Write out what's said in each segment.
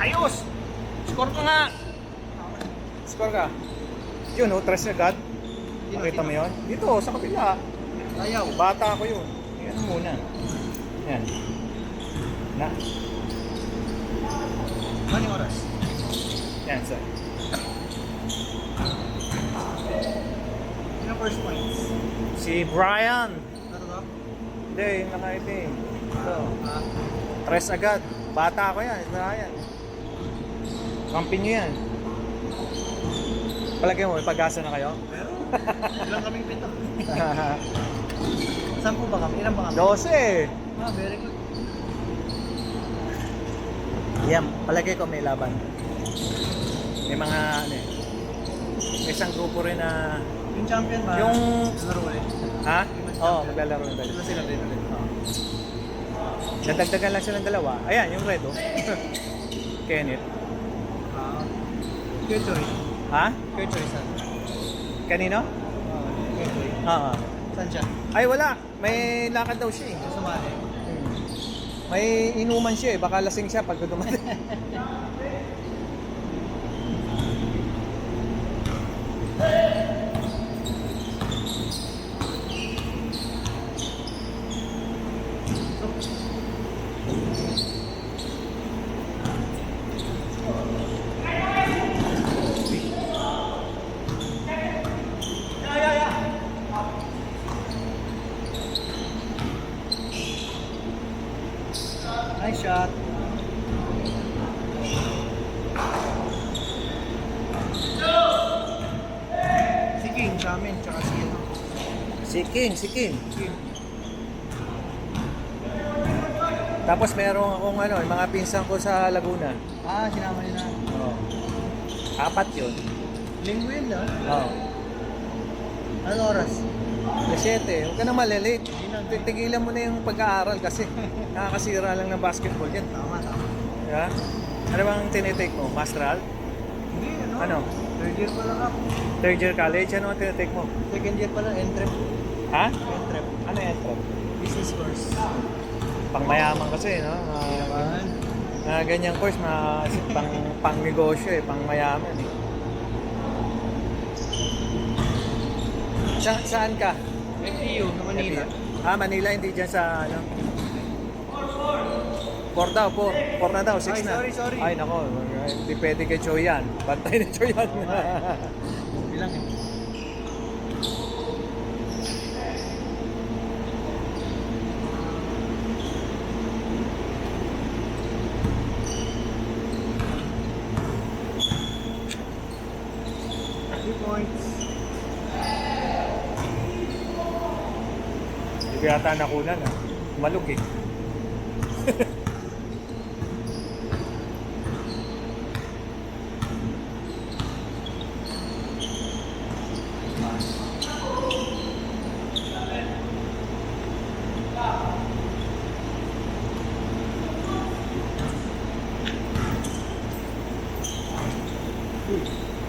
Ayos! Score ka nga! Score ka. Yun oh, tres agad. Nakita mo yun? Dito, sa kabila. Ayaw. Bata ko yun. Yan muna. Yan. Na. Ano yung oras? Yan, sir. Yung first points. Si Brian. Ano to? Hindi, yung nakaiting. Ito. Ah, Tres agad. Bata ko yan. Brian. Kampi nyo yan. Palagay mo, may pag-asa na kayo? pero ilang kaming pito. Saan po ba kami? Ilan ba kami? 12. Ah, very good. Yan, palagay ko may laban. May mga ano eh. May isang grupo rin na Yung champion ba? Yung- Laro ulit. ha? Oo, maglalaro na tayo. Sila sila din ulit. Nadagdagan lang silang dalawa. Ayan, yung red oh. Kenneth. Ah. Your choice. Ha? Your choice, saan? Kanino? Your choice. Oo. Saan siya? Ay wala, may lakad daw siya eh. Sumali. May inuman siya eh, baka lasing siya pag dumating. Nice shot. Si King sa amin, tsaka si ano. Si King. King. Tapos meron akong ano, yung mga pinsan ko sa Laguna. Ah, sinama nila. Oo. Apat yun. Linggo yun, no? Oo. Anong oras? Alas 7, huwag ka na malilate. Tigilan mo na yung pag-aaral kasi nakakasira lang ng basketball yan. Tama, tama. Diba? Ano bang tinitake mo? Masteral? Hindi, ano? Ano? Third year pa lang ako. Third year college? Ano ang tinitake mo? Second year pa lang, entrep. Ha? Entrep. Ano yan? Business course. Pang mayaman kasi, no? Yaman. Ganyang course, pang negosyo eh, pang mayaman eh. Saan ka? FEU na Manila. Ah, Manila, hindi dyan sa ano? 4 daw, 4 na daw, 6 Ay, na. sorry. Ay, nako, hindi pwede kay Choyan. Bantay ni Choyan. Bilang eh. Two points. Hindi ko yata nakunan, ha? Malug eh.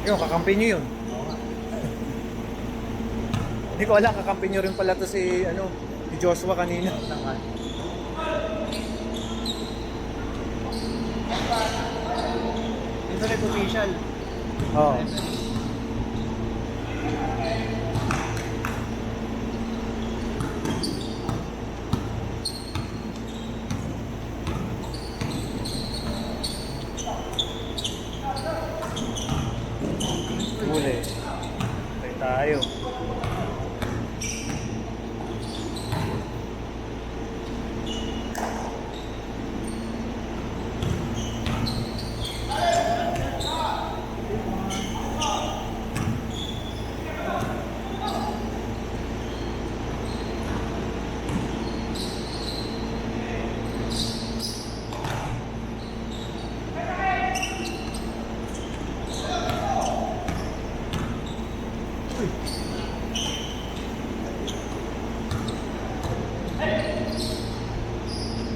Yun, kakampi nyo yun. Oo nga. Hindi ko alam, kakampi nyo rin pala to si, ano, si Joshua kanina. Tangkad. Ito rin official. Oo. Huli. Tayo tayo.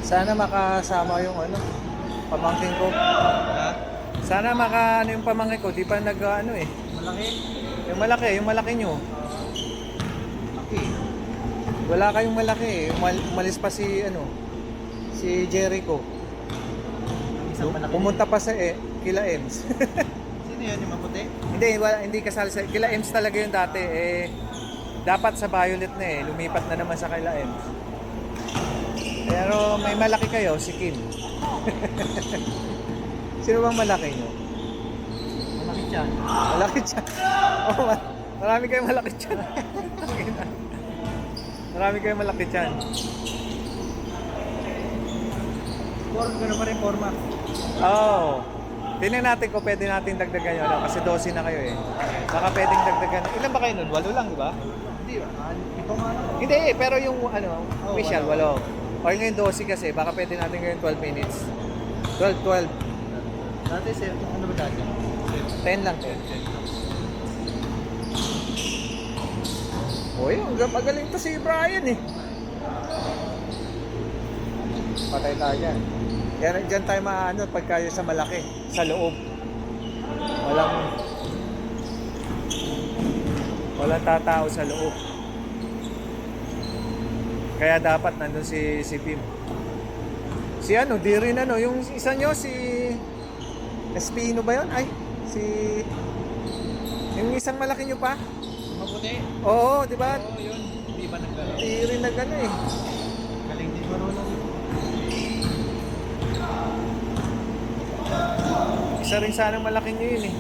Sana makasama yung ano, pamangkin ko. Ha? Sana maka ano yung pamangkin ko, di pa nag ano eh. Malaki? Yung malaki nyo. Laki. Wala kayong malaki eh. Umalis pa si ano, si Jericho. Isang malaki. Pumunta pa sa kila Ems. Sino yun, yung maputi? Hindi kasali sa kila Ems talaga yung dati. Dapat sa Violet na lumipat na naman sa kila Ems. Pero may malaki kayo, si Kim. Sino bang malaki nyo? Malaki dyan. Malaki tiyan. Oh, marami kayong malaki tiyan. Marami kayong malaki tiyan. Gano'n pa rin forma. Oh. Tingnan natin kung pwede natin dagdagan yun. Kasi 12 na kayo Baka pwedeng dagdagan. Ilan ba kayo nun? 8 lang, di ba? Hindi ba? Ito nga lang. Hindi pero yung official, walo. 8. O ngayon 12 kasi. Baka pwede natin ngayon 12 minutes. 12. Dati, ano ba dati? 10 lang. 10. O yun, magaling to si Brian Patay tayo dyan. Diyan tayo pagka sa malaki, sa loob. Walang tatao sa loob. Kaya dapat nandun si Pim. Si di rin yung isa nyo, si Espino ba yun? Ay, yung isang malaki nyo pa? Maputi? Oo, di ba? Oo, yun. Hindi ba nagkaroon? Di rin Galing din marunong. Isa rin sanang malaki nyo yun